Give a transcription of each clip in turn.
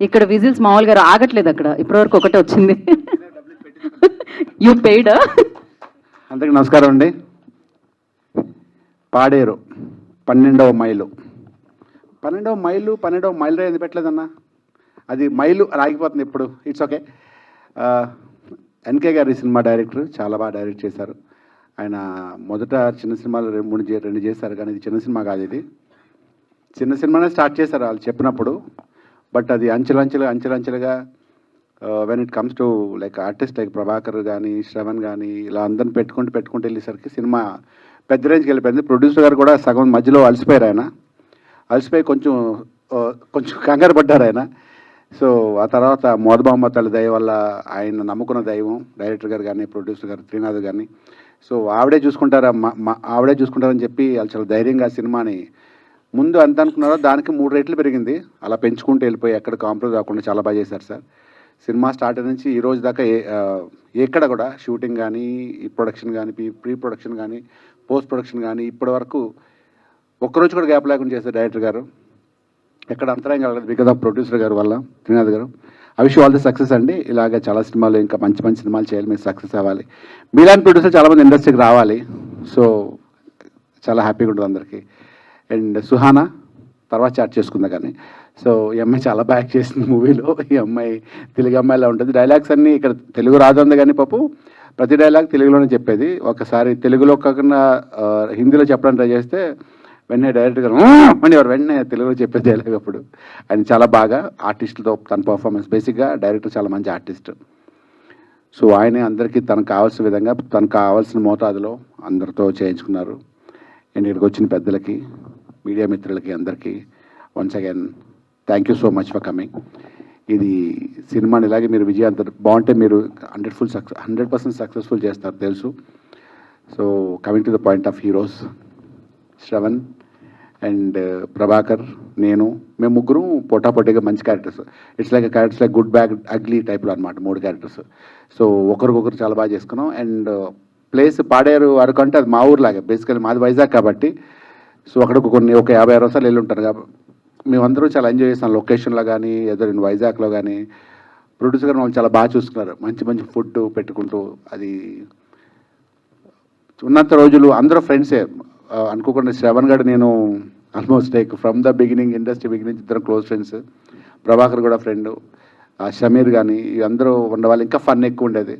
ఇక్కడ విజిల్స్ మామూలుగా రాగట్లేదు, అక్కడ ఇప్పటివరకు ఒకటే వచ్చింది. You paid. అందరికి నమస్కారం అండి. పాడేరు 12వ మైలు 12వ మైలు ఎందుకు పెట్టలేదన్నా? అది మైలు రాగిపోతుంది ఇప్పుడు. It's okay. ఎన్కే గారి సినిమా డైరెక్టర్ చాలా బాగా డైరెక్ట్ చేశారు. ఆయన మొదట చిన్న సినిమాలు రెండు చేశారు, కానీ ఇది చిన్న సినిమా కాదు. ఇది చిన్న సినిమానే స్టార్ట్ చేశారు వాళ్ళు చెప్పినప్పుడు. బట్ అది అంచెలంచెలుగా when it comes to like artist like Prabhakar కానీ శ్రవణ్ కానీ ఇలా అందరిని పెట్టుకుంటూ వెళ్ళేసరికి సినిమా పెద్ద రేంజ్కి వెళ్ళిపోయింది. ప్రొడ్యూసర్ గారు కూడా సగం మధ్యలో అలసిపోయారు. ఆయన అలసిపోయి కొంచెం కంగారు పడ్డారు ఆయన. సో ఆ తర్వాత మోదబామ్మ తల్లి దయ వల్ల ఆయన నమ్ముకున్న దైవం డైరెక్టర్ గారు కానీ ప్రొడ్యూసర్ గారు త్రినాథ్ కానీ, సో ఆవిడే చూసుకుంటారని చెప్పి వాళ్ళు చాలా ధైర్యంగా సినిమాని ముందు ఎంత అనుకున్నారో దానికి 3 రెట్లు పెరిగింది. అలా పెంచుకుంటూ వెళ్ళిపోయి ఎక్కడ కాంప్రమైజ్ అవ్వకుండా చాలా బాగా చేశారు సార్. సినిమా స్టార్ట్ నుంచి ఈ రోజు దాకా ఎక్కడ కూడా షూటింగ్ కానీ, ఈ ప్రొడక్షన్ కానీ, ప్రీ ప్రొడక్షన్ కానీ, పోస్ట్ ప్రొడక్షన్ కానీ ఇప్పటి వరకు ఒక్కరోజు కూడా గ్యాప్ లేకుండా చేశారు డైరెక్టర్ గారు. ఎక్కడ అంతరాయం కలగలేదు బికాజ్ ఆఫ్ ప్రొడ్యూసర్ గారు వల్ల, త్రినాథ్ గారు. I wish all the success అండి. ఇలాగ చాలా సినిమాలు ఇంకా మంచి సినిమాలు చేయాలి, మీరు సక్సెస్ అవ్వాలి. మీలాంటి ప్రొడ్యూసర్ చాలామంది ఇండస్ట్రీకి రావాలి. సో చాలా హ్యాపీగా ఉంటుంది అందరికీ. అండ్ సుహానా తర్వాత చాట్ చేసుకుందా కానీ, సో ఈ అమ్మాయి చాలా బాగా చేసింది మూవీలో. ఈ అమ్మాయి తెలుగు అమ్మాయిలా ఉంటుంది. డైలాగ్స్ అన్నీ ఇక్కడ తెలుగు రాదు ఉంది కానీ పాపు ప్రతి డైలాగ్ తెలుగులోనే చెప్పేది. ఒకసారి తెలుగులో కాకుండా హిందీలో చెప్పడానికి ట్రై చేస్తే వెంటనే డైరెక్టర్ గారు అనేవారు, వెంటనే తెలుగులో చెప్పే డైలాగ్. అప్పుడు ఆయన చాలా బాగా ఆర్టిస్టులతో తన పర్ఫార్మెన్స్, బేసిక్గా డైరెక్టర్ చాలా మంచి ఆర్టిస్ట్. సో ఆయనే అందరికీ తనకు కావాల్సిన విధంగా తనకు కావాల్సిన మోతాదులో అందరితో చేయించుకున్నారు. అండ్ ఇక్కడికి వచ్చిన పెద్దలకి, మీడియా మిత్రులకి అందరికీ once again thank you so much for coming. ఇది సినిమాని ఇలాగే మీరు విజయవంతం బాగుంటే మీరు 100% సక్సెస్ఫుల్ చేస్తారు తెలుసు. So coming to the point of heroes, Shravan and Prabhakar, మేము ముగ్గురు పోటాపోటీగా మంచి characters. It's like good bad ugly టైప్లో అనమాట, 3 క్యారెక్టర్స్. సో ఒకరికొకరు చాలా బాగా చేసుకున్నాం. అండ్ ప్లేస్ పాడేరు వరకు అంటే అది మా ఊర్లాగా, బేసికలీ మాది వైజాగ్ కాబట్టి. సో అక్కడ ఒక 50-60 సార్లు వెళ్ళి ఉంటాను కాబట్టి మేమందరూ చాలా ఎంజాయ్ చేస్తాం. లొకేషన్లో కానీ ఏదో నేను వైజాగ్లో కానీ ప్రొడ్యూసర్ గారు వాళ్ళు చాలా బాగా చూసుకున్నారు. మంచి ఫుడ్ పెట్టుకుంటూ అది ఉన్నంత రోజులు అందరూ ఫ్రెండ్సే. అనుకోకుండా శ్రవణ్ గారు నేను almost like from the beginning, industry beginning ఇద్దరు క్లోజ్ ఫ్రెండ్స్. ప్రభాకర్ కూడా ఫ్రెండ్, షమీర్ కానీ అందరూ ఉండేవాళ్ళు. ఇంకా ఫన్ ఎక్కువ ఉండేది.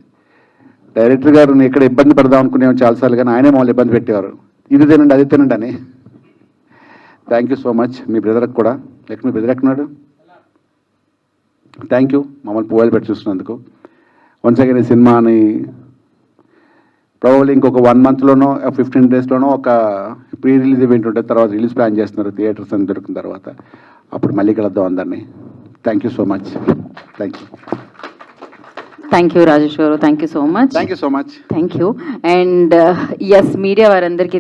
డైరెక్టర్ గారు ఎక్కడ ఇబ్బంది పడదాం అనుకునేవారు చాలాసార్లు, కానీ ఆయనే మమ్మల్ని ఇబ్బంది పెట్టేవారు, ఇది తినండి అది తినండి అని. Thank you so much. మీ బ్రదర్కి కూడా, మీ బ్రదర్ ఎక్కడున్నాడు? థ్యాంక్ యూ మమ్మల్ని పోవాలి పెట్టి చూస్తున్నందుకు. వన్స్ అగైన్ ఈ సినిమాని ప్రాబబ్లీ ఇంకొక 1 మంత్లోనో 15 డేస్లోనో ఒక ప్రీ రిలీజ్ ఈవెంట్ ఉంటుంది. తర్వాత రిలీజ్ ప్లాన్ చేస్తున్నారు థియేటర్స్ అని దొరికిన తర్వాత. అప్పుడు మళ్ళీ కలుద్దాం అందరినీ. Thank you so much. Thank you Rajesh గారు, thank you so much. Thank you so much. Thank you. And S media వారందరికీ